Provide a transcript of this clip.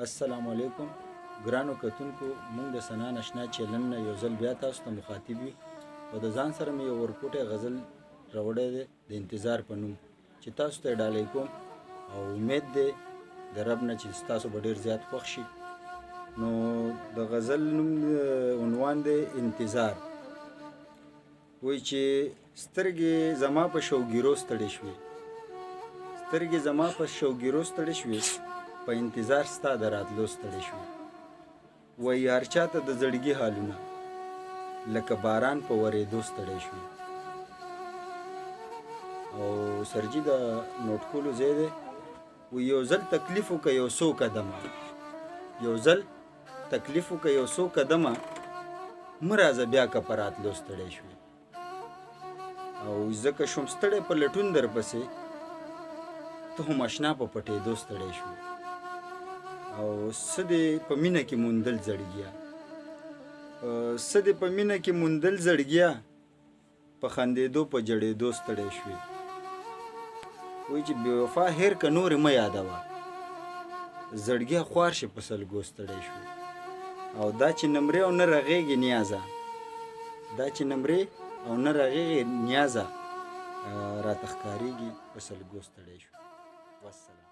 السلام علیکم ګرانو کتونکو، موږ د سنا نشنا چینل نه یو ځل بیا تاسو ته مخاطب یو او د ځان سره مې یو ورکوټی غزل راوړی دی د انتظار په نوم چې تاسو ته یې ډالۍ کوم او امید دی د رب نه چې ستاسو به ډېر زیات خوښ شي. نو د غزل نوم عنوان دی انتظار. وایي چې سترګې زما په شوګیرو ستړې شوې، سترګې زما په شوګیرو ستړې شوې، په انتظار ستا د راتلو ستړې شوې. وایي هر چاته د زړګي حالونه لکه باران په ورېدو ستړې شوې. او سرجي د نوټ کولو ځای دی. وایي یو ځل تکلیف وکړه یو څو قدمه، یو ځل تکلیف وکړه یو څو قدمه، مه راځه بیا که په راتلو ستړې شوې. او ځکه شوم ستړی په لټون درپسې، ته هم اشنا په پټېدو ستړی شوې. او څه دې په مینه کې موندل زړګیا، څه دې په مینه کې موندل زړګیا، په خندېدو په جړېدو ستړی شوې. وایي چې بې وفا هېر که نورې مه یادوه، زړګیا خوار شي په سلګو ستړی شوې. او دا چې نمرې او نه رغېږي نیازه، دا چې نمرې او نه رغېږي نیازه، راته ښکارېږي په سلګو ستړی شوې. والسلام.